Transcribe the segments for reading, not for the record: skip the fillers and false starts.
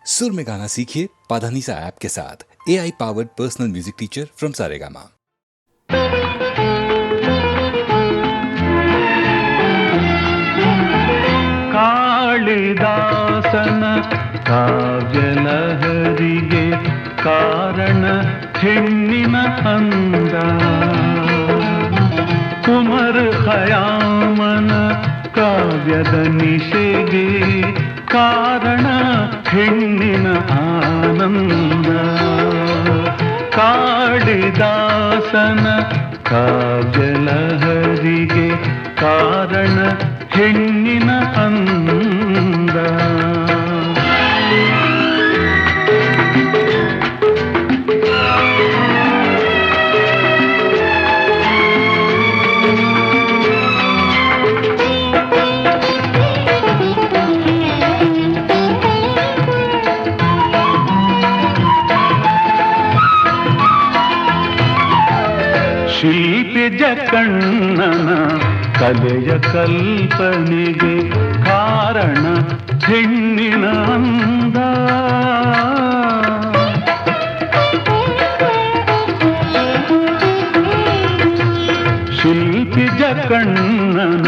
सुर में गाना सीखिए पाधानीसा ऐप के साथ। AI powered personal music teacher from Saregama. ಕಾಳಿದಾಸನ ಕಾವ್ಯಲಹರಿಗೆ ಕಾರಣ ಹೆಣ್ಣಿನ ಅಂದ. ಉಮರ್ ಖಯಾಮನ ಕಾವ್ಯದ ನಿಶೆಗೆ ಕಾರಣ ಹೆಣ್ಣಿನ ಆನಂದ. ಕಾಳಿದಾಸನ ಕಾವ್ಯಲಹರಿಗೆ ಕಾರಣ ಹೆಣ್ಣಿನ ಅಂದ. ಶಿಲ್ಪಿ ಜಕಣ್ಣನ ಕಲೆಯ ಕಲ್ಪನೆಗೆ ಕಾರಣ ಹೆಣ್ಣಿನ ಅಂದ. ಶಿಲ್ಪಿ ಜಕಣ್ಣನ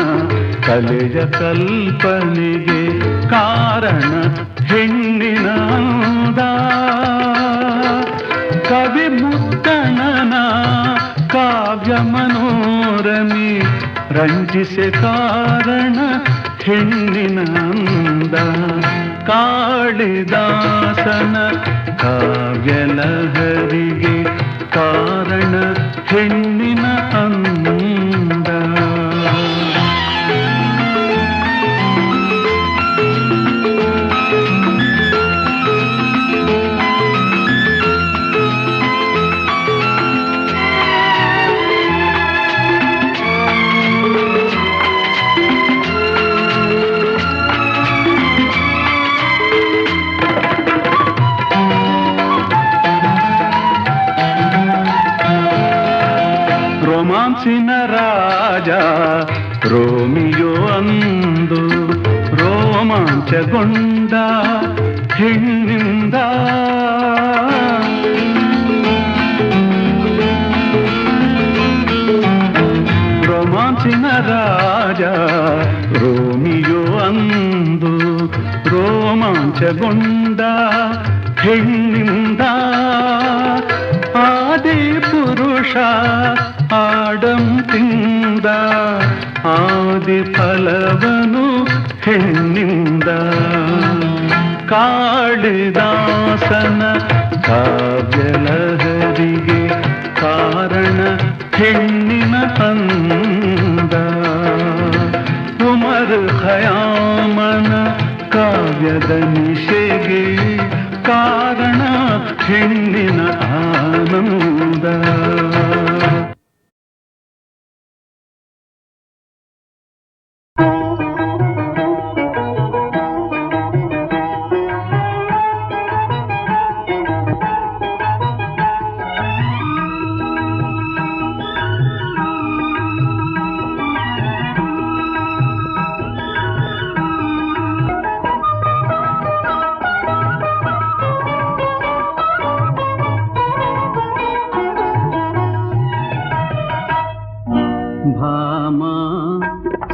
ಕಲೆಯ ಕಲ್ಪನೆಗೆ ಕಾರಣ ಹೆಣ್ಣಿನ ಅಂದ. ಕವಿ ಮುದ್ದಣನ ಕಾವ್ಯ ಮನೋರಮಿ ರಂಜಿಸೆ ಕಾರಣ ಹೆಣ್ಣಿನ ಅಂದ. ಕಾಳಿದಾಸನ ಕಾವ್ಯಲಹರಿಗೆ ಕಾರಣ ಹೆಣ್ಣಿನ ಅಂದ. ರೋಮಾನ್ಸಿನ ರಾಜ ರೋಮಿಯೋ ಅಂದು ರೋಮಾಂಚಗೊಂಡ ಹೆಣ್ಣಿಂದ. ರೋಮಾನ್ಸಿನ ರಾಜ ರೋಮಿಯೋ ಅಂದು ರೋಮಾಂಚಗೊಂಡ ಹೆಣ್ಣಿಂದ. ಆದಿ ಪುರುಷ ಆಡಂ ತಿಂದ ಆದಿ ಫಲವನು ಹೆಣ್ಣಿಂದ. ಕಾಳಿದಾಸನ ಕಾವ್ಯಲಹರಿಗೆ ಕಾರಣ ಹೆಣ್ಣಿನ ಅಂದ. ಉಮರ್ ಖಯಾಮನ ಕಾವ್ಯದ ನಿಶೆಗೆ ಕಾರಣ ಹೆಣ್ಣಿನ ಆನಂದ.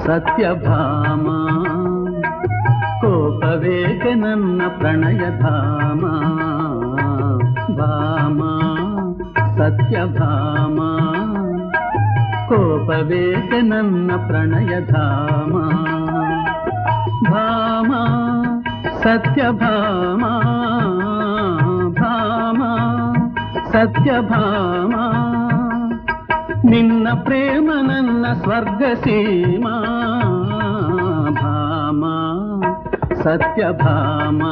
ಸತ್ಯಭಾಮ ಕೋಪವೇಕೆ ನನ್ನ ಪ್ರಣಯಧಾಮ. ಭಾಮ ಸತ್ಯಭಾಮ ಕೋಪವೇಕೆ ನನ್ನ ಪ್ರಣಯಧಾಮ. ಭಾಮ ಸತ್ಯಭಾಮ ಭಾಮ ಸತ್ಯಭಾಮ. ನಿನ್ನ ಪ್ರೇಮ ನನ್ನ ಸ್ವರ್ಗ ಸೀಮಾ. ಭಾಮ ಸತ್ಯಭಾಮ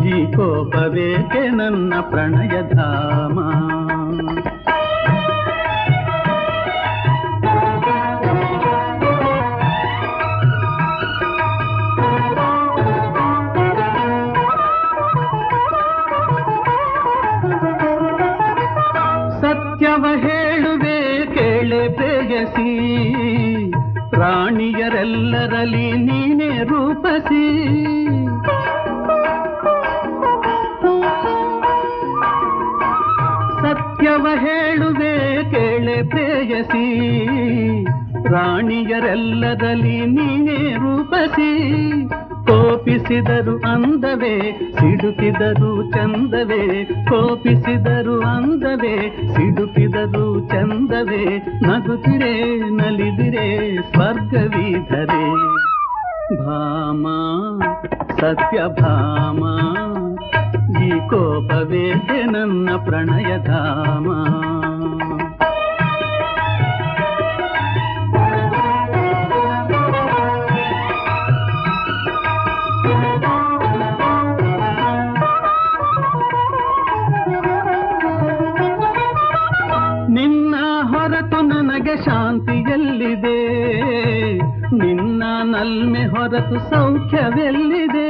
ಈ ಕೋಪವೇಕೆ ನನ್ನ ಪ್ರಣಯಧಾಮ. ಸತ್ಯವ ಹೇಳುವೆ ಕೇಳೆ ಪ್ರೇಯಸಿ, ರಾಣಿಯರೆಲ್ಲರಲ್ಲಿ ನೀನೇ ರೂಪಸಿ. ರಾಣಿಯರೆಲ್ಲರಲ್ಲಿ ನೀನೇ ರೂಪಸಿ, ಕೋಪಿಸಿದರು ಅಂದವೇ ಸಿಡುಕಿದರು ಚಂದವೇ, ಕೋಪಿಸಿದರು ಅಂದವೇ ಸಿಡುಕಿದರು ಚಂದವೇ, ನಗುತ್ತಿರೆ ನಲಿದಿರೆ ಸ್ವರ್ಗವಿಧರೆ. ಭಾಮ ಸತ್ಯಭಾಮ, ಈ ಕೋಪವೇಕೆ ನನ್ನ ಪ್ರಣಯಧಾಮ. ನಿನ್ನ ಹೊರತು ನನಗೆ ಶಾಂತಿಯಲ್ಲಿದೆ, ನಿನ್ನ ನಲ್ಮೆ ಹೊರತು ಸೌಖ್ಯವೆಲ್ಲಿದೆ.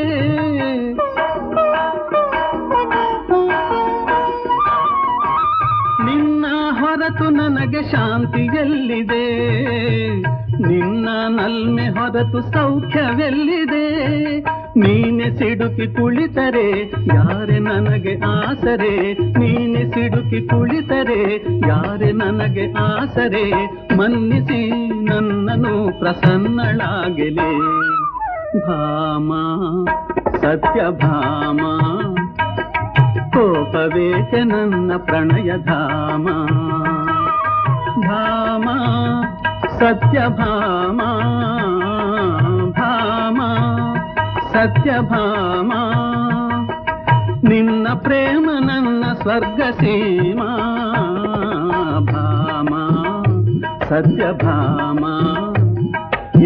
ನಿನ್ನ ಹೊರತು ನನಗೆ ಶಾಂತಿಯಲ್ಲಿದೆ, ನಿನ್ನ ನಲ್ಮೆ ಹೊರತು ಸೌಖ್ಯವೆಲ್ಲಿದೆ. ನೀನೆ ಸಿಡುಕಿ ಕುಳಿತರೆ ಯಾರೆ ನನಗೆ ಆಸರೆ, ನೀನೆ ಸಿಡುಕಿ ಕುಳಿತರೆ ಯಾರೆ ನನಗೆ ಆಸರೆ. ಮನ್ನಿಸಿ ನನ್ನನು ಪ್ರಸನ್ನಳಾಗೆಲೆ. ಭಾಮ ಸತ್ಯಭಾಮ, ಕೋಪವೇಕೆ ನನ್ನ ಪ್ರಣಯಧಾಮ. ಭಾಮ ಸತ್ಯಭಾಮ, ಭಾಮ ಸತ್ಯಭಾಮ, ನಿನ್ನ ಪ್ರೇಮ ನನ್ನ ಸ್ವರ್ಗ ಸೀಮಾ. ಭಾಮ ಸತ್ಯಭಾಮ,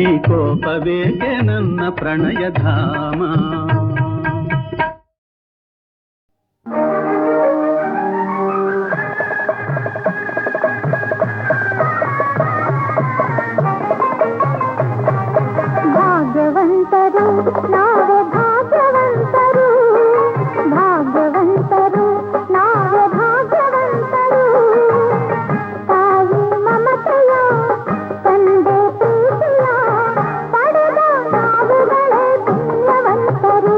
ಈ ಕೋಪವೇಕೆ ನನ್ನ ಪ್ರಣಯಧಾಮ. ಭಾಗ್ಯವಂತರು ನಾವೇ ಭಾಗ್ಯವಂತರು, ಭಾಗ್ಯವಂತರು ನಾವೇ ಭಾಗ್ಯವಂತರು. ತಾಯಿ ಮಮತೆಯ ತಂದೆ ಪ್ರೀತಿಯ ಪಡೆದ ನಾವುಗಳೇ ಪುಣ್ಯವಂತರು.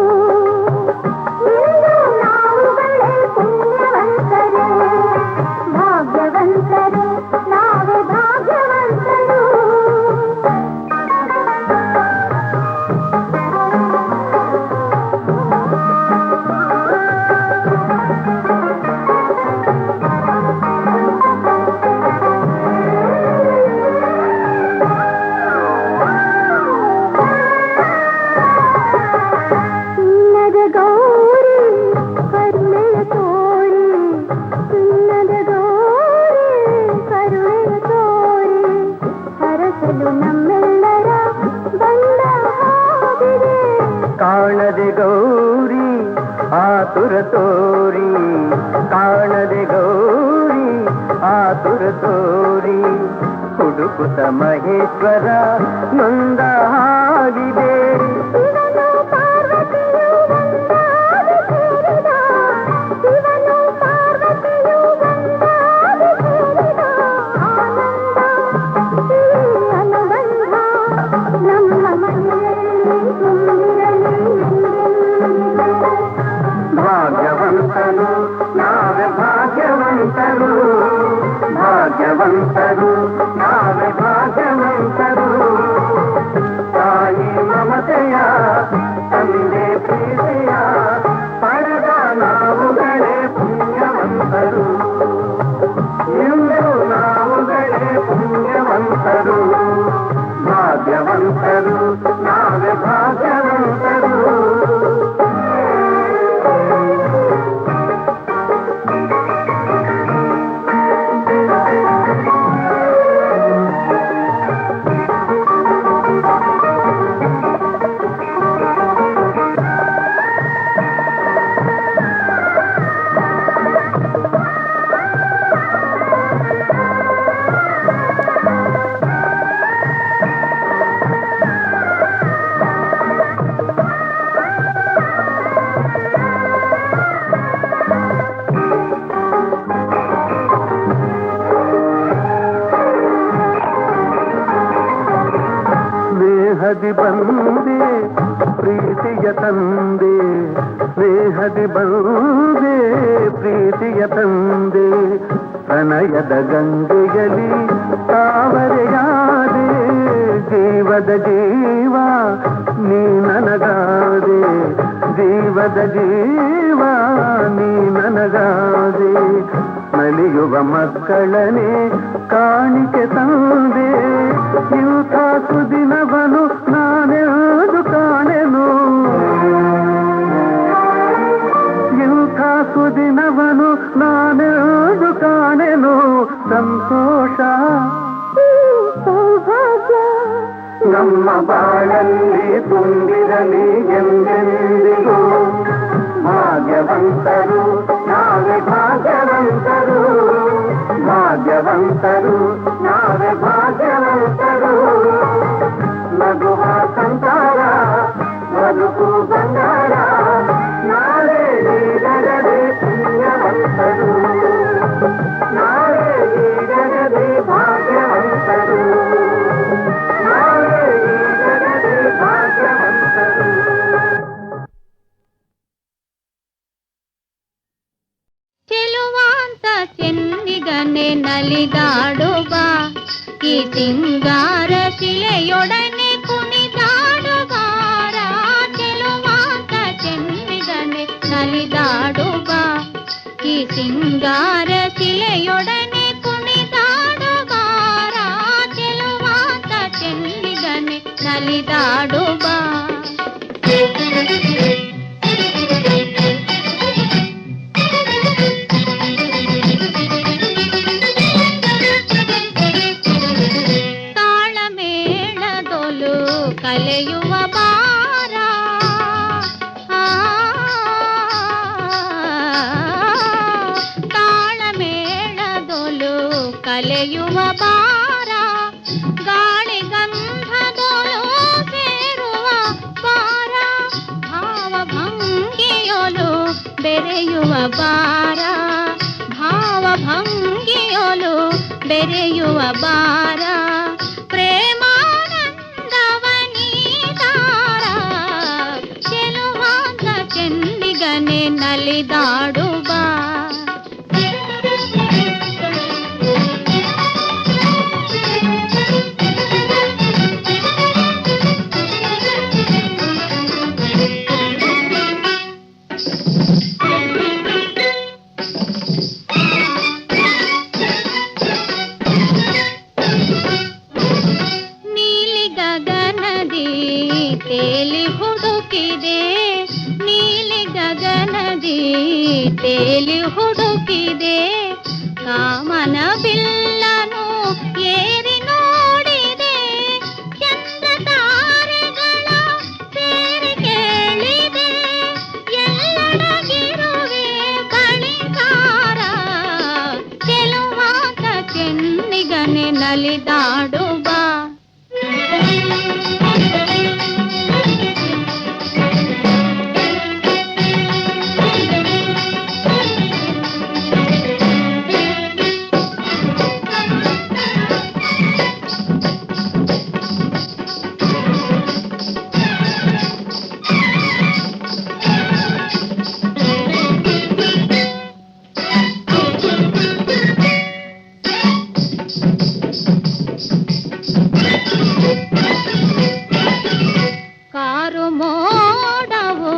ಇಂದು ನಾವುಗಳೇ ಪುಣ್ಯವಂತರು, ಭಾಗ್ಯವಂತರು ನಾವೇ ಭಾಗ್ಯವಂತರು. ಚಿನ್ನದ ಗೌರಿ ಕರುಣೆಯ ತೋರಿ, ಚಿನ್ನದ ಗೌರಿ ಕರುಣೆಯ ತೋರಿ, ಹರಸಲು ನಮ್ಮೆಲ್ಲರ ಬಂದ ಹಾದಿದೆ. ಕಾಣದೆ ಗೌರಿ ಆತುರ ತೋರಿ, ಕಾಣದೆ ಗೌರಿ ಆತುರ ತೋರಿ, ಹುಡುಕುತ್ತ ಮಹೇಶ್ವರ ನೊಂದ ಹಾಗಿದೆ. ಶಿವನು ಪಾರ್ವತಿಯು ಒಂದಾಗಿ ಸೇರಿದ, ಶಿವನು ಪಾರ್ವತಿಯು ಒಂದಾಗಿ ಸೇರಿದ ಆನಂದ ಈ ಅನುಬಂಧ ನಮ್ಮ ಮನೆಯಲ್ಲಿ ತುಂಬಿರಲಿ ಎಂದೆಂದಿಗೂ. ಭಾಗ್ಯವಂತರು ನಾವೇ ಭಾಗ್ಯವಂತರು, ಭಾಗ್ಯವಂತರು ನಾವೇ ಭಾಗ್ಯವಂತರು. ತಾಯಿ ಮಮತೆಯ ತಂದೆ ಪ್ರೀತಿಯ ಪಡೆದ ನಾವುಗಳೇ ಪುಣ್ಯವಂತರು. ಇಂದು ನಾವುಗಳೇ ಪುಣ್ಯವಂತರು, ಭಾಗ್ಯವಂತರು ನಾವೇ ಭಾಗ್ಯವಂತರು. ಸ್ನೇಹದಿ ಬಂದೆ ಪ್ರೀತಿಯ ತಂದೆ, ಸ್ನೇಹದಿ ಬಂದೆ ಪ್ರೀತಿಯ ತಂದೆ, ಪ್ರಣಯದ ಗಂಗೆಯಲ್ಲಿ ತಾವರೆಯಾದೆ. ಜೀವದ ಜೀವ ನೀ ನನಗಾದೆ, ಜೀವದ ಜೀವ ನೀ ನನಗಾದೆ. ನಲಿಯುವ ಮಕ್ಕಳನೆ ಕಾಣಿಕೆ ತಂದೆ, ಇಂಥ ಸುದಿನವನು ನಾನೆಂದು ಕಾಣೆನು, ಇಂಥ ಸುದಿನವನು ನಾನೆಂದು ಕಾಣೆನು. ಸಂತೋಷ ಸೌಭಾಗ್ಯ ನಮ್ಮ ಬಾಳಲ್ಲಿ ತುಂಬಿರಲಿ ಎಂದೆಂದಿಗೂ. ಭಾಗ್ಯವಂತರು ನಾವೇ ಭಾಗ್ಯವಂತರು, ಭಾಗ್ಯವಂತರು ನಾವೇ ಭಾಗ್ಯವಂತರು. ನಗುವ ಸಂಸಾರ ಬದುಕು ಬಂಗಾರ, ನಾವೇ ಈಗಲೇ ಪುಣ್ಯವಂತರು, ನಾವೇ ಈಗಲೇ ಭಾಗ್ಯವಂತರು, ನಾವೇ ಈಗಲೇ ಭಾಗ್ಯವಂತರು. ಚೆಲುವಾಂತ ಚೆನ್ನಿಗನೆ ನಲಿದಾಡುವ, ಈ ಸಿಂಗಾರ ಶಿಲೆಯೊಡನೆ ಕುಣಿದಾಡುವಾರ. ಚೆಲುವಾಂತ ಚೆನ್ನಿಗನೆ ನಲಿದಾಡುವ, ಈ ಸಿಂಗಾರ ಶಿಲೆಯೊಡನೆ ಕುಣಿದಾಡುವಾರ. ಚೆಲುವಾಂತ ಚೆನ್ನಿಗನೆ ನಲಿದಾಡುವ. ಕಲೆಯುವ ಬಾರ, ತಾಳಮೇಳದೊಲು ಕಲೆಯುವ ಬಾರ. ಗಾಳಿ ಗಂಧದೊಲು ಸೇರುವ ಬಾರ, ಭಾವಭಂಗಿಯೊಲು ಬೆರೆಯುವ ಬಾರ, ಭಾವಭಂಗಿಯೊಲು ಬೆರೆಯುವ ಬಾರ. ಚೆನ್ನಿಗನೆ ನಲಿದಾಡುವ. ನೀಲಿ ಗಗನದಿ ತೇಲಿ ಹುಡುಕಿದೆ, ನೀಲಿ ಗಗನದಿ ತೇಲಿ ಹುಡುಕಿದೆ. ಕಾಮನ ಬಿಲ್ಲನು ಏರಿ ನೋಡಿದೆ, ಚಂದ್ರ ತಾರೆಗಳ ಸೇರಿ ಕೇಳಿದೆ. ಎಲ್ಲಡಗಿರುವೆ ಬಳಿಗಾರ, ಚೆಲುವಾತ ಚೆನ್ನಿಗನೆ ನಲಿದಾಡುವ. ಕಾರು ಮೋಡವು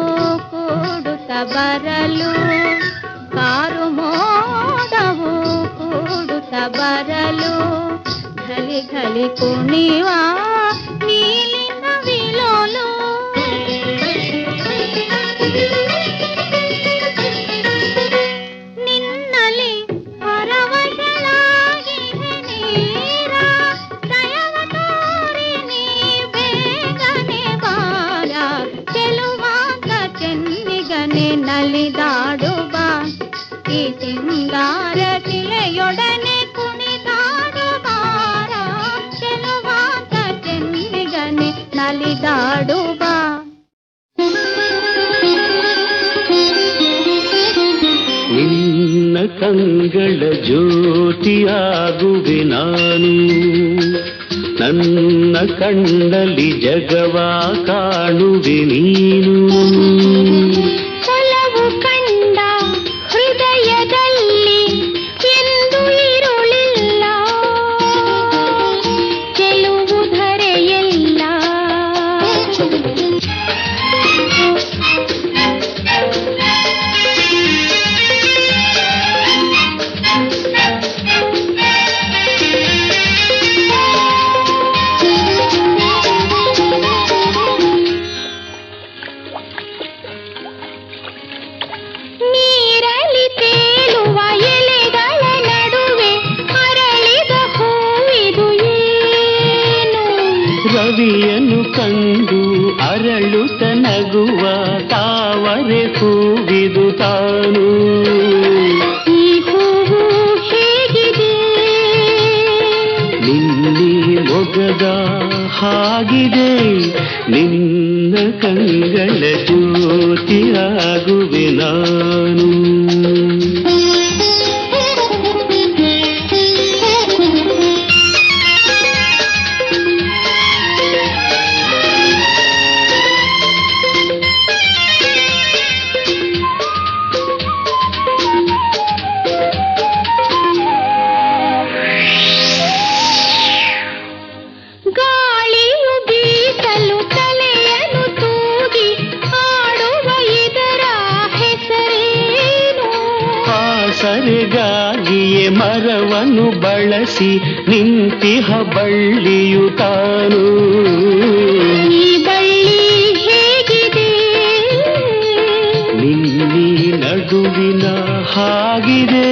ಕೂಡುತ್ತ ಬರಲು, ಕಾರು ಮೋಡವು ಕೂಡುತ್ತ ಬರಲು. ಘಲಿ ಘಲಿ ಕುಣಿವ ನೀಲಿನ ವಿಲೋಲು, ನಿನ್ನಲಿ ಪರವಶಳಾಗಿ ನೀರ. ದಯವ ತೋರಿ ನೀ ಬೇಗನೆ ಬಾರ, ಚೆಲುವಾತ ಚೆನ್ನಿಗನೆ ನಲಿದಾಡುವ. ಈ ಸಿಂಗಾರ ಶಿಲೆಯೊಡನೆ ಕುಣಿದಾಡುವಾರ, ಚೆಲುವಾತ ಚೆನ್ನಿಗನೆ ನಲಿದಾಡುವ. ನಿನ್ನ ಕಂಗಳ ಜ್ಯೋತಿಯಾಗುವೆ ನಾನು, ನನ್ನ ಕಣ್ಣಲ್ಲಿ ಜಗವ ಕಾಣುವೆ ನೀನು. ಒಲವು ಕಂಡ ಹೃದಯದಲ್ಲಿ ಎಂದು ಇರುಳಿಲ್ಲ, ಚೆಲುವು ಧರೆಯಲ್ಲಿ ನಗುವ ತಾವರೆ ಹೂವಿದು ತಾನು. ಈ ಹೂವು ಹೇಗಿದೆ ನಿನ್ನಿ ಮೊಗದ ಹಾಗಿದೆ, ನಿನ್ನ ಕಂಗಳ ಜ್ಯೋತಿಯಾಗುವೆ ನಾನು. ಗಾಳಿಯು ಬೀಸಲು ತಲೆಯನ್ನು ತೂಗಿ ಆಡುವ ಇದರ ಹೆಸರೇನು? ಆಸರೆಗಾಗಿಯೇ ಮರವನ್ನು ಬಳಸಿ ನಿಂತಿಹ ಬಳ್ಳಿಯು ತಾನು. ಈ ಬಳ್ಳಿ ಹೇಗಿದೆ ನಿನ್ನಿ ನಡುವಿನ ಹಾಗಿದೆ,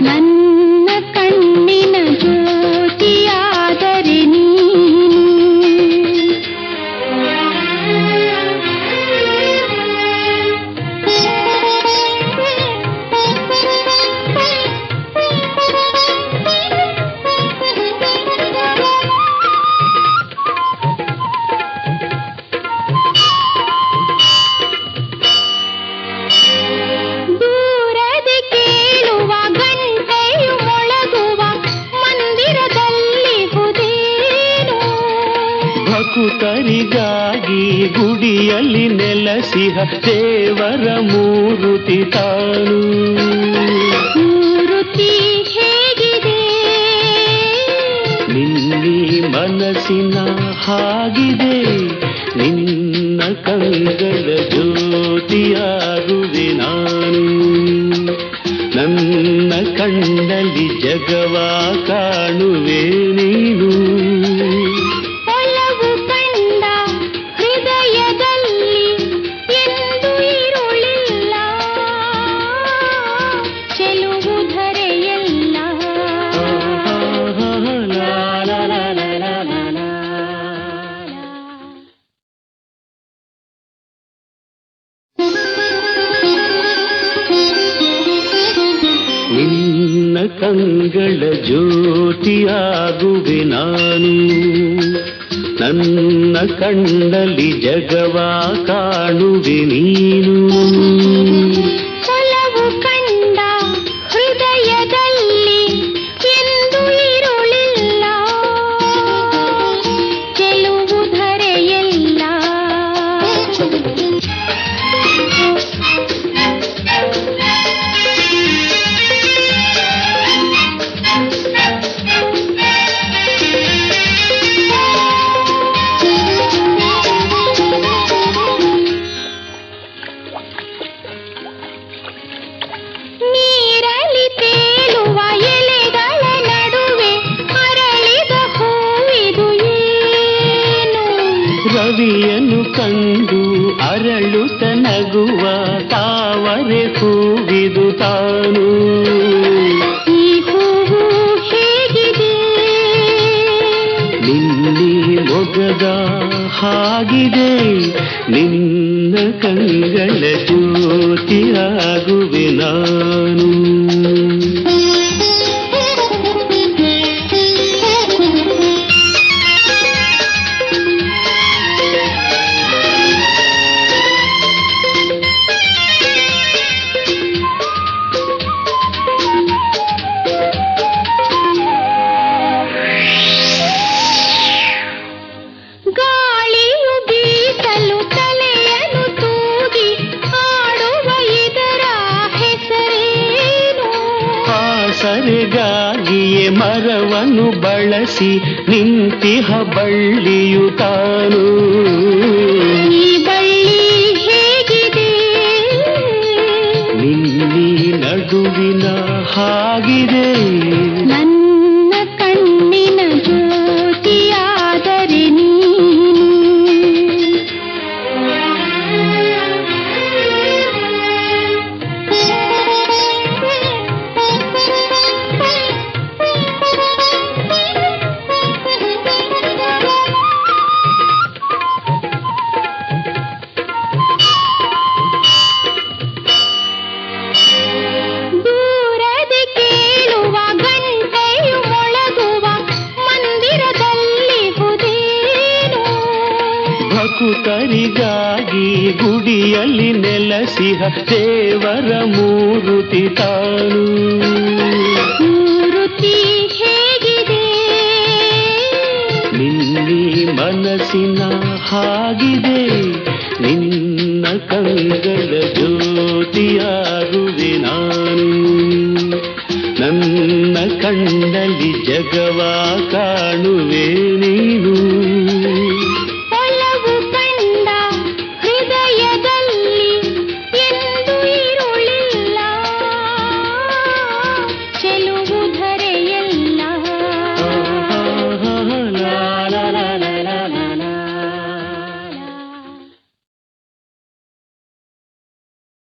ನನ್ನ ಕಣ್ಣಿನ ಜ್ಯೋತಿಯಾದರೆ ದೂರದೆ ಕೇಳುವ ಗಂಟೆಯು ಮೊಳಗುವ ಮಂದಿರದಲ್ಲಿ ಹುದೇನು? ಭಕುತರಿಗಾಗಿ ಗುಡಿಯಲ್ಲಿ ನೆಲೆಸಿಹ ದೇವರ ಮೂರುತಿ ತಾನು. ಮೂರುತಿ ಹೇಗಿದೆ ನಿನ್ನಿ ಮನಸ್ಸಿನ ಹಾಗಿದೆ, ನಿನ್ನ ಕಂಗಳ ಜ್ಯೋತಿಯಾಗುವೆ ನಾನು. ನನ್ನ ಕಣ್ಣಲ್ಲಿ ಜಗವ ಕಾಣುವೆ ನೀನು. ಒಲವು ಕಂಡ ಹೃದಯದಲ್ಲಿ ಎಂದು ಇರುಳಿಲ್ಲ, ಚೆಲುವು ಧರೆಯಲ್ಲ. ಲಾ ಲಾ ಲಾ ಲಾ ಲಾ ಲಾ ಲಾ. ನಿನ್ನ ಕಂಗಳ ಜ್ಯೋತಿಯಾಗುವೆ ನಾನು. ನನ್ನ ಕಣ್ಣಲ್ಲಿ ಜಗವ ಕಾಣುವೆ ನೀನು. ಒಲವು ಕಂಡ ಹೃದಯದಲ್ಲಿ ಎಂದು ಇರುಳಿಲ್ಲ, ಚೆಲುವು ಧರೆಯಲ್ಲ. ನೀರಲ್ಲಿ ತೇಲುವ ಎಲೆಗಳ ನಡುವೆ ಅರಳಿದ ಹೂವಿದು ಏನು? ರವಿಯನ್ನು ಕಂಡು ಅರಳುತ್ತ ನಗುವ ತಾವರೆ ಹೂವಿದು ತಾನು. ಈ ಹೂವು ಹೇಗಿದೆ ನಿನ್ನಿ ಮೊಗದ ಹಾಗಿದೆ, ನಿನ್ನ ಕಂಗಳ ಜ್ಯೋತಿಯಾಗುವೆ ನಾನು. ಗಾಳಿಯು ಬೀಸಲು ತಲೆಯನ್ನು ತೂಗಿ ಆಡುವ ಇದರ ಹೆಸರೇನು? ಆಸರೆಗಾಗಿಯೇ ಮರವನ್ನು ಬಳಸಿ ನಿಂತಿಹ ಬಳ್ಳಿಯು ತಾನು. ಈ ಬಳ್ಳಿ ಹೇಗಿದೆ ನಿನ್ನಿ ನಡುವಿನ ಹಾಗಿದೆ, ನನ್ನ ಕಣ್ಣಿನ ಜ್ಯೋತಿಯಾದರೆ ನಿಂತಿಹ ದೇವರ ಮೂರುತಿ ತಾನು. ಮೂರುತಿ ಹೇಗಿದೆ ನಿನ್ನಿ ಮನಸ್ಸಿನ ಹಾಗಿದೆ, ನಿನ್ನ ಕಂಗಳ ಜ್ಯೋತಿಯಾಗುವೆ ನಾನು. ನನ್ನ ಕಣ್ಣಲ್ಲಿ ಜಗವ ಕಾಣುವೆ.